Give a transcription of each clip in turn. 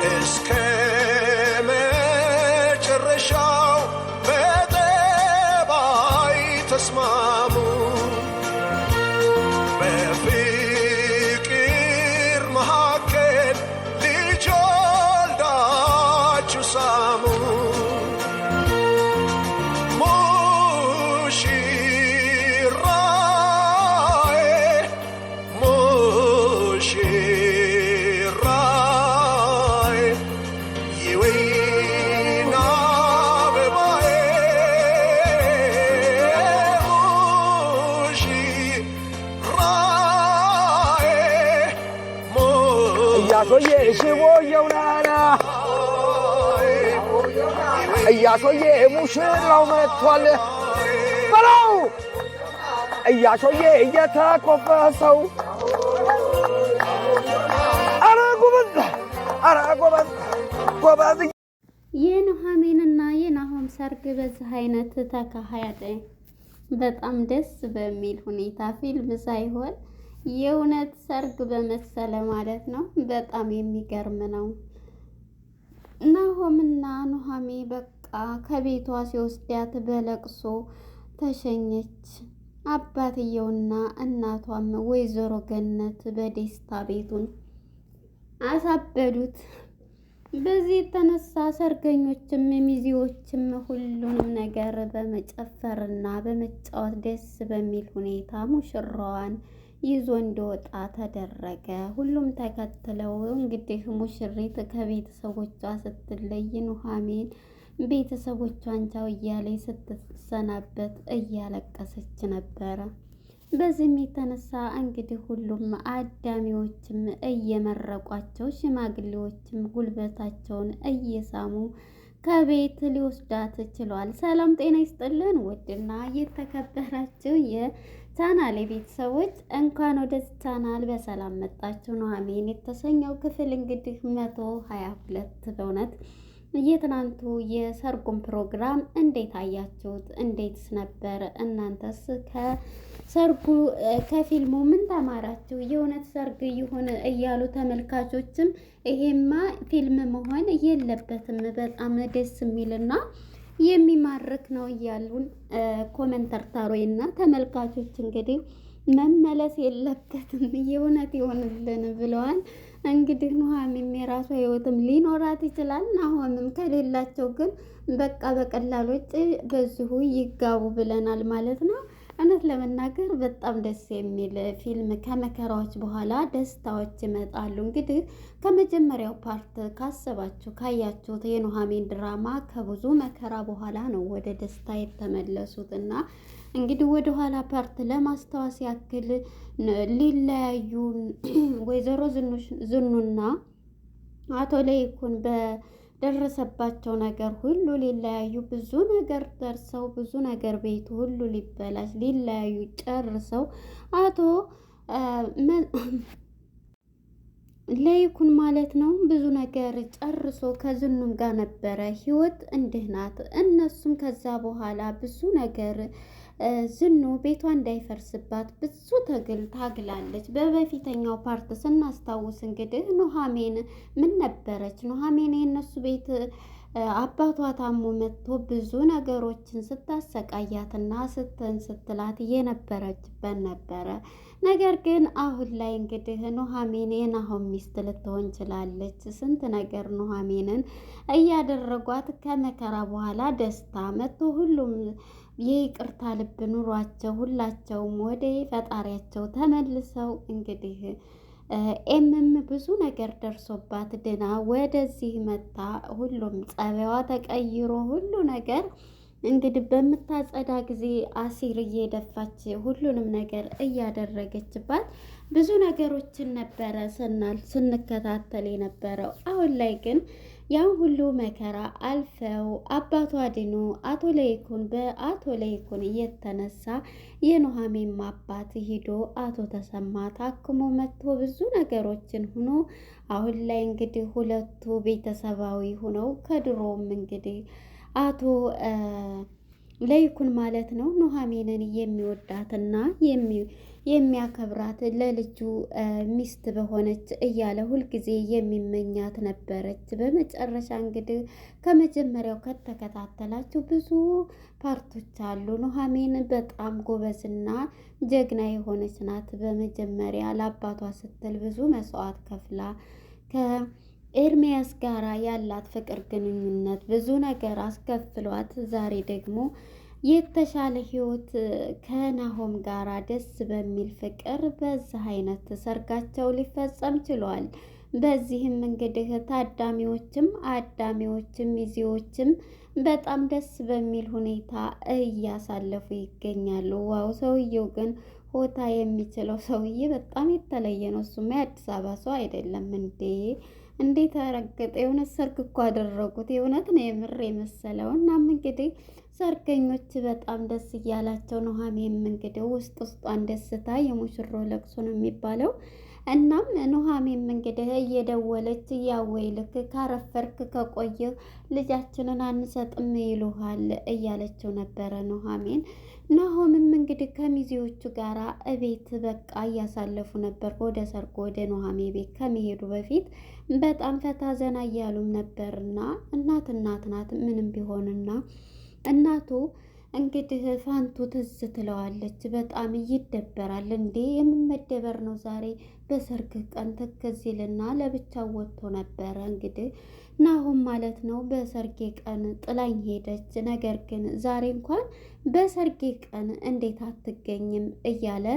እስከ መጨረሻው በጠባይ ተስማሙ በፍቅር መካከል ልጅ ወልዳችሁ ሳሙ Soye shiwo yonana Ayya soye mushin lao me twale Balau Ayya soye yata kofa sau Ara gobat የኑሃሚንና የናሆም ሰርግ በዚህ አይነት ተካሄደ። በጣም ደስ በሚል ሁኔታ ፊልም ሳይሆን የእውነት ሰርግ በመሰለ ማለት ነው። በጣም የሚገርም ነው። ናሆምና ኑሃሚ በቃ ከቤቷ ሲወስዳት በለቅሶ ተሸኘች። አባትየውና እናቷም ወይዘሮ ገነት በደስታ ቤቱን አሳበዱት። በዚህ የተነሳ ሰርገኞችም ሚዜዎችም ሁሉንም ነገር በመጨፈርና በመጫወት ደስ በሚል ሁኔታ ሙሽራዋን ይዞ እንዲወጣ ተደረገ። ሁሉም ተከትለው እንግዲህ ሙሽሪት ከቤተሰቦቿ ስትለይ ኑሃሚን ቤተሰቦቿን ቻው እያለች ስትሰናበት እያለቀሰች ነበረ። በዚህም የተነሳ እንግዲህ ሁሉም አዳሚዎችም እየመረቋቸው ሽማግሌዎችም ጉልበታቸውን እየሳሙ ከቤት ሊወስዳት ችሏል። ሰላም ጤና ይስጥልን ውድና የተከበራችሁ የቻናሌ ቤተሰቦች እንኳን ወደ ቻናል በሰላም መጣችሁ። ኑሃሚን የተሰኘው ክፍል እንግዲህ 122 በእውነት የትናንቱ የሰርጉን ፕሮግራም እንዴት አያችሁት? እንዴትስ ነበር? እናንተስ ከሰርጉ ከፊልሙ ምን ተማራችሁ? የእውነት ሰርግ ይሁን እያሉ ተመልካቾችም ይሄማ ፊልም መሆን የለበትም በጣም ደስ የሚልና የሚማርክ ነው እያሉን ኮመንተርታሮይና ተመልካቾች እንግዲህ መመለስ የለበትም የእውነት ይሆንልን ብለዋል። እንግዲህ ኑሃሚን የራሷ ህይወትም ሊኖራት ይችላል። ናሆምም ከሌላቸው ግን በቃ በቀላሎች በዚሁ ይጋቡ ብለናል ማለት ነው። እውነት ለመናገር በጣም ደስ የሚል ፊልም ከመከራዎች በኋላ ደስታዎች ይመጣሉ። እንግዲህ ከመጀመሪያው ፓርት ካሰባችሁ ካያችሁት የኑሃሚን ድራማ ከብዙ መከራ በኋላ ነው ወደ ደስታ የተመለሱት እና እንግዲህ ወደ ኋላ ፓርት ለማስታወስ ያክል ሊለያዩ ወይዘሮ ዝኑና አቶ ለይኩን በደረሰባቸው ነገር ሁሉ ሊለያዩ ብዙ ነገር ደርሰው ብዙ ነገር ቤቱ ሁሉ ሊበላሽ ሊለያዩ ጨርሰው አቶ ለይኩን ማለት ነው ብዙ ነገር ጨርሶ ከዝኑም ጋር ነበረ። ህይወት እንዲህ ናት። እነሱም ከዛ በኋላ ብዙ ነገር ዝኑ ቤቷ እንዳይፈርስባት ብዙ ትግል ታግላለች። በበፊተኛው ፓርት ስናስታውስ እንግዲህ ኑሃሚን ምን ነበረች? ኑሃሚን የእነሱ ቤት አባቷ ታሞ መጥቶ ብዙ ነገሮችን ስታሰቃያትና ስትላት የነበረችበት ነበረ። ነገር ግን አሁን ላይ እንግዲህ ኑሃሚን የናሆም ሚስት ልትሆን ችላለች። ስንት ነገር ኑሃሚንን እያደረጓት ከመከራ በኋላ ደስታ መጥቶ ሁሉም የይቅርታ ልብ ኑሯቸው ሁላቸውም ወደ ፈጣሪያቸው ተመልሰው እንግዲህ ኤምም ብዙ ነገር ደርሶባት ድና ወደዚህ መታ ሁሉም ጸባይዋ ተቀይሮ ሁሉ ነገር እንግዲህ በምታጸዳ ጊዜ አሲር እየደፋች ሁሉንም ነገር እያደረገችባት ብዙ ነገሮችን ነበረ ስንከታተል የነበረው። አሁን ላይ ግን ያን ሁሉ መከራ አልፈው አባቷ ድኖ አቶ ለይኩን በአቶ ለይኩን እየተነሳ የኑሃሚን አባት ሂዶ አቶ ተሰማ ታክሞ መጥቶ ብዙ ነገሮችን ሆኖ አሁን ላይ እንግዲህ ሁለቱ ቤተሰባዊ ሆነው ከድሮም እንግዲህ አቶ ለይኩን ማለት ነው ኑሃሚንን የሚወዳትና የሚያከብራት ለልጁ ሚስት በሆነች እያለ ሁልጊዜ የሚመኛት ነበረች። በመጨረሻ እንግዲህ ከመጀመሪያው ከተከታተላችሁ ብዙ ፓርቶች አሉ። ኑሃሚን በጣም ጎበዝና ጀግና የሆነች ናት። በመጀመሪያ ለአባቷ ስትል ብዙ መስዋዕት ከፍላ ከኤርሚያስ ጋራ ያላት ፍቅር ግንኙነት ብዙ ነገር አስከፍሏት ዛሬ ደግሞ የተሻለ ህይወት ከናሆም ጋራ ደስ በሚል ፍቅር በዚህ አይነት ሰርጋቸው ሊፈጸም ችሏል። በዚህም እንግዲህ ታዳሚዎችም አዳሚዎችም ሚዜዎችም በጣም ደስ በሚል ሁኔታ እያሳለፉ ይገኛሉ። ዋው! ሰውየው ግን ሆታ የሚችለው ሰውዬ በጣም የተለየ ነው። እሱማ የአዲስ አበባ ሰው አይደለም እንዴ! እንዴት አረገጠ! የእውነት ሰርግ እኮ አደረጉት። የእውነት ነው የምር የመሰለው። እናም እንግዲህ ሰርገኞች በጣም ደስ እያላቸው ኑሃሚንም እንግዲህ ውስጧን ደስታ የሙሽሮ ለቅሶ ነው የሚባለው። እናም ኑሃሚንም እንግዲህ እየደወለች ያወይ ልክ ካረፈርክ ከቆየህ ልጃችንን አንሰጥም ይሉሃል እያለችው ነበረ ኑሃሚን። ናሆምም እንግዲህ ከሚዜዎቹ ጋራ እቤት በቃ እያሳለፉ ነበር። ወደ ሰርጎ ወደ ኑሃሚን ቤት ከመሄዱ በፊት በጣም ፈታ ዘና እያሉም ነበርና እናት ናት ምንም ቢሆንና እናቱ እንግዲህ ፋንቱ ትዝ ትለዋለች። በጣም ይደበራል። እንዴ የምመደበር ነው ዛሬ በሰርግ ቀን ትከዚልና ለብቻው ወጥቶ ነበረ እንግዲህ ናሆም ማለት ነው። በሰርጌ ቀን ጥላኝ ሄደች፣ ነገር ግን ዛሬ እንኳን በሰርጌ ቀን እንዴት አትገኝም እያለ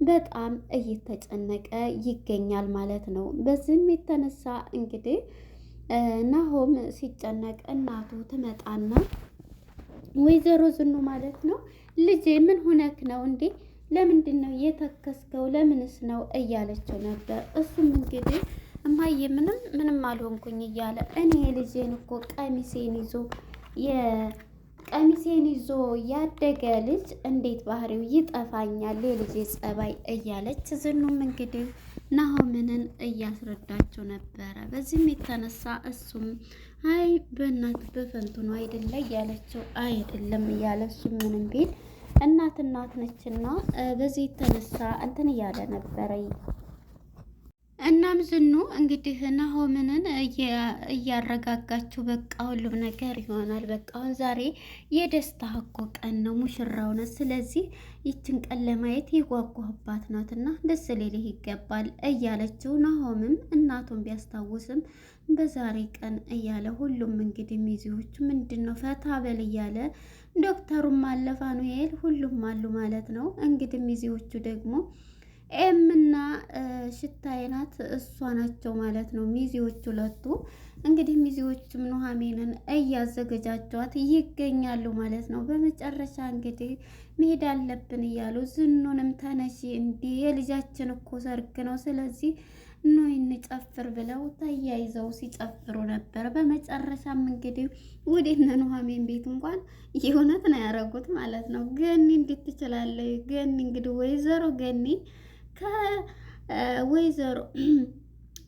በጣም እየተጨነቀ ይገኛል ማለት ነው። በዚህም የተነሳ እንግዲህ ናሆም ሲጨነቅ እናቱ ትመጣና ወይዘሮ ዝኑ ማለት ነው ልጄ ምን ሆነክ ነው እንዴ? ለምንድን ነው የተከስከው? ለምንስ ነው እያለችው ነበር። እሱም እንግዲህ እማዬ ምንም አልሆንኩኝ እያለ እኔ ልጄን እኮ ቀሚሴን ይዞ ያደገ ልጅ እንዴት ባህሪው ይጠፋኛል የልጄ ጸባይ እያለች ዝኑም እንግዲህ ናሆምንን እያስረዳቸው ነበረ። በዚህም የተነሳ እሱም አይ በእናት በፈንቱ ነው አይደለ እያለችው አይደለም እያለ እሱም ምንም ቢል እናት ነችና በዚህ የተነሳ እንትን እያለ ነበረ። እናም ዝኑ እንግዲህ ናሆምንን እያረጋጋችው በቃ ሁሉም ነገር ይሆናል። በቃ አሁን ዛሬ የደስታ እኮ ቀን ነው፣ ሙሽራው ነው። ስለዚህ ይችን ቀን ለማየት የጓጓባት ናትና ደስ ሊልህ ይገባል እያለችው ናሆምም እናቱን ቢያስታውስም በዛሬ ቀን እያለ ሁሉም እንግዲህ ሚዜዎቹ ምንድን ነው ፈታ በል እያለ ዶክተሩም አለ ፋኑኤል ሁሉም አሉ ማለት ነው። እንግዲህ ሚዜዎቹ ደግሞ ኤምና ሽታዬ ናት እሷ ናቸው ማለት ነው። ሚዜዎቹ ሁለቱ እንግዲህ ሚዜዎቹም ኑሃሚንን እያዘገጃጇት ይገኛሉ ማለት ነው። በመጨረሻ እንግዲህ መሄድ አለብን እያሉ ዝኑንም ተነሺ እንዲህ የልጃችን እኮ ሰርግ ነው፣ ስለዚህ ኖይ እንጨፍር ብለው ተያይዘው ሲጨፍሩ ነበር። በመጨረሻም እንግዲህ ወደ እነ ኑሃሚን ቤት እንኳን የእውነት ነው ያደረጉት ማለት ነው። ገኒ እንዴት ትችላለች? ገኒ እንግዲህ ወይዘሮ ገኒ ከወይዘሮ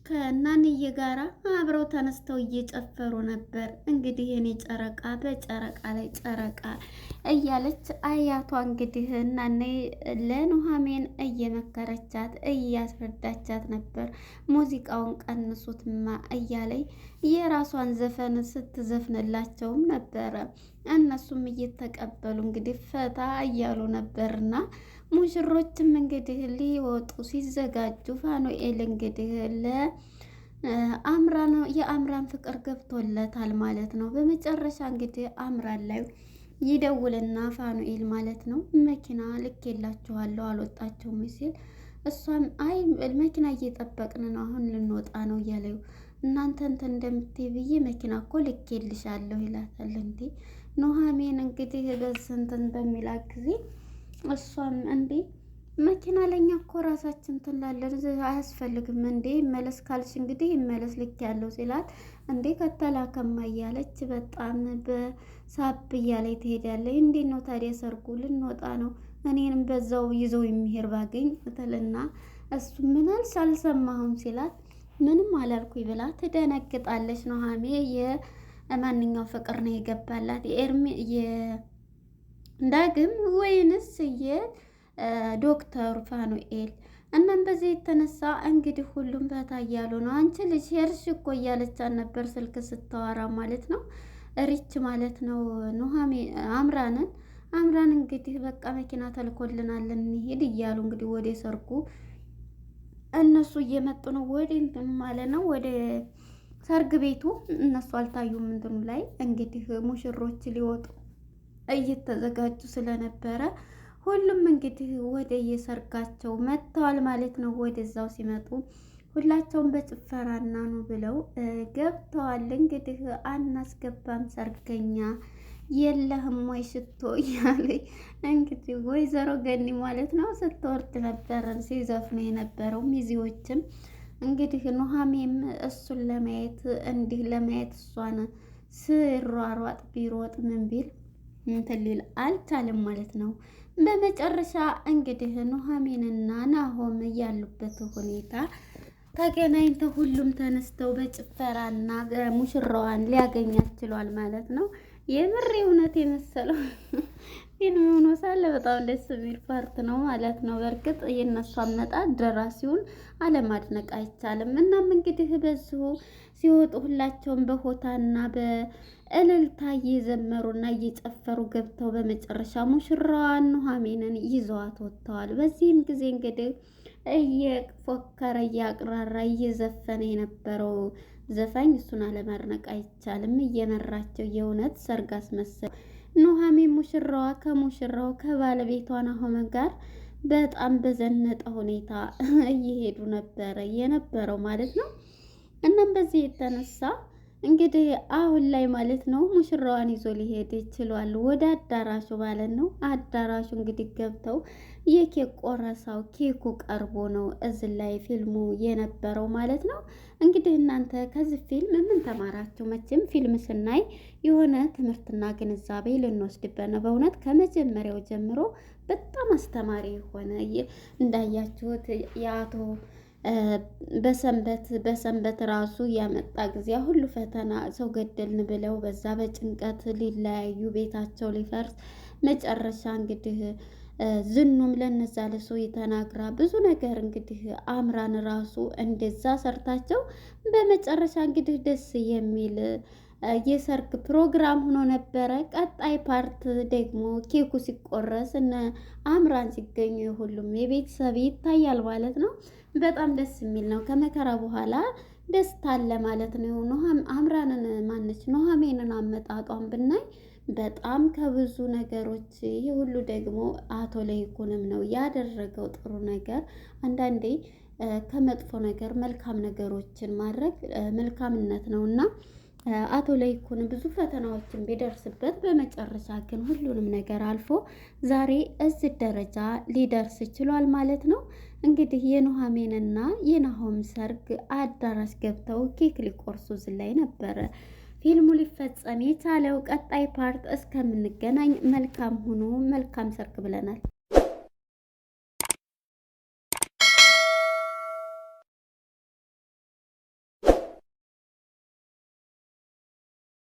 ከናንዬ ጋራ አብረው ተነስተው እየጨፈሩ ነበር። እንግዲህ የኔ ጨረቃ በጨረቃ ላይ ጨረቃ እያለች አያቷ እንግዲህ እናኔ ለኑሃሚን እየመከረቻት እያስረዳቻት ነበር። ሙዚቃውን ቀንሱትማ እያለኝ የራሷን ዘፈን ስትዘፍንላቸውም ነበረ። እነሱም እየተቀበሉ እንግዲህ ፈታ እያሉ ነበርና ሙሽሮችም እንግዲህ ሊወጡ ሲዘጋጁ ፋኑኤል እንግዲህ ለአምራን የአምራን ፍቅር ገብቶለታል ማለት ነው። በመጨረሻ እንግዲህ አምራን ላይ ይደውልና ፋኑኤል ማለት ነው መኪና ልኬላችኋለሁ አልወጣችሁም ሲል እሷም አይ መኪና እየጠበቅን ነው አሁን ልንወጣ ነው እያለው እናንተ እንትን እንደምትይ ብዬ መኪና እኮ ልኬልሻለሁ ይላታል። እንዴ ኑሃሚን እንግዲህ በስንትን በሚላት ጊዜ እሷም እንዴ መኪና ለኛ እኮ ራሳችን ትላለን አያስፈልግም እንዴ መለስ ካልሽ እንግዲህ መለስ ልክ ያለው ሲላት እንዴ ከተላከማ እያለች በጣም በሳብ እያለች ትሄዳለች። እንዴት ነው ታዲያ ሰርጉ ልንወጣ ነው እኔንም በዛው ይዘው የሚሄድ ባገኝ ትልና እሱ ምን አልሽ አልሰማሁም ሲላት ምንም አላልኩኝ ብላ ትደነግጣለች። ኑሃሚን የማንኛው ፍቅር ነው የገባላት የዳግም ወይንስ ዶክተሩ ፋኑኤል። እናም በዚህ የተነሳ እንግዲህ ሁሉም ፈታ እያሉ ነው። አንቺ ልጅ ሄድሽ እኮ እያለቻት ነበር ስልክ ስታወራ ማለት ነው። ሪች ማለት ነው አምራን እንግዲህ በቃ መኪና ተልኮልናል እንሂድ እያሉ እንግዲህ ወደ ሰርጉ እነሱ እየመጡ ነው። ወደ እንትኑ ማለት ነው ወደ ሰርግ ቤቱ እነሱ አልታዩም። እንትኑ ላይ እንግዲህ ሙሽሮች ሊወጡ እየተዘጋጁ ስለነበረ ሁሉም እንግዲህ ወደ የሰርጋቸው መጥተዋል ማለት ነው። ወደዛው ሲመጡ ሁላቸውም በጭፈራና ነው ብለው ገብተዋል። እንግዲህ አናስገባም ሰርገኛ የለህም ወይ ሽቶ እያለ እንግዲህ ወይዘሮ ገኒ ማለት ነው ስትወርድ ነበረን ሲዘፍኑ የነበረው ሚዜዎችም እንግዲህ ኑሃሜም እሱን ለማየት እንዲህ ለማየት እሷን ስሯሯጥ ቢሮጥ ምን ቢል እንትን ሊል አልቻለም ማለት ነው። በመጨረሻ እንግዲህ ኑሃሜንና ናሆም ያሉበት ሁኔታ ተገናኝተው ሁሉም ተነስተው በጭፈራና ሙሽራዋን ሊያገኛት ችሏል ማለት ነው። የምር እውነት የመሰለው ፊልም ሆኖ ሳለ በጣም ደስ የሚል ፓርት ነው ማለት ነው። በእርግጥ የእነሱ አመጣጥ ደራሲውን አለማድነቅ አይቻልም። እናም እንግዲህ በዚሁ ሲወጡ ሁላቸውም በሆታና በእልልታ እየዘመሩና እየጨፈሩ ገብተው በመጨረሻ ሙሽራዋን ኑሃሜንን ይዘዋት ወጥተዋል። በዚህም ጊዜ እንግዲህ እየፎከረ እያቅራራ እየዘፈነ የነበረው ዘፋኝ እሱን አለማድነቅ አይቻልም። እየመራቸው የእውነት ሰርግ አስመሰል። ኑሃሜን ሙሽራዋ ከሙሽራው ከባለቤቷ ናሆም ጋር በጣም በዘነጠ ሁኔታ እየሄዱ ነበረ የነበረው ማለት ነው። እናም በዚህ የተነሳ እንግዲህ አሁን ላይ ማለት ነው ሙሽራዋን ይዞ ሊሄድ ይችላል ወደ አዳራሹ ማለት ነው። አዳራሹ እንግዲህ ገብተው የኬክ ቆረሳው ኬኩ ቀርቦ ነው እዚህ ላይ ፊልሙ የነበረው ማለት ነው። እንግዲህ እናንተ ከዚህ ፊልም ምን ተማራችሁ? መቼም ፊልም ስናይ የሆነ ትምህርትና ግንዛቤ ልንወስድበት ነው። በእውነት ከመጀመሪያው ጀምሮ በጣም አስተማሪ የሆነ እንዳያችሁት የአቶ በሰንበት ራሱ ያመጣ ጊዜ ሁሉ ፈተና ሰው ገደልን ብለው በዛ በጭንቀት ሊለያዩ ቤታቸው ሊፈርስ መጨረሻ እንግዲህ ዝኑም ለነዛ ለሶ የተናግራ ብዙ ነገር እንግዲህ አምራን ራሱ እንደዛ ሰርታቸው በመጨረሻ እንግዲህ ደስ የሚል የሰርግ ፕሮግራም ሆኖ ነበረ። ቀጣይ ፓርት ደግሞ ኬኩ ሲቆረስ እነ አምራን ሲገኙ ሁሉም የቤተሰብ ይታያል ማለት ነው። በጣም ደስ የሚል ነው። ከመከራ በኋላ ደስታ አለ ማለት ነው። አምራንን ማነች ኑሃሜንን አመጣጧን ብናይ በጣም ከብዙ ነገሮች ይህ ሁሉ ደግሞ አቶ ለይኩንም ነው ያደረገው ጥሩ ነገር። አንዳንዴ ከመጥፎ ነገር መልካም ነገሮችን ማድረግ መልካምነት ነውና አቶ ለይኩን ብዙ ፈተናዎችን ቢደርስበት በመጨረሻ ግን ሁሉንም ነገር አልፎ ዛሬ እዚህ ደረጃ ሊደርስ ችሏል ማለት ነው። እንግዲህ የኑሃሜንና የናሆም ሰርግ አዳራሽ ገብተው ኬክ ሊቆርሱ ላይ ነበረ ፊልሙ ሊፈጸም የቻለው። ቀጣይ ፓርት እስከምንገናኝ መልካም ሁኑ፣ መልካም ሰርግ ብለናል።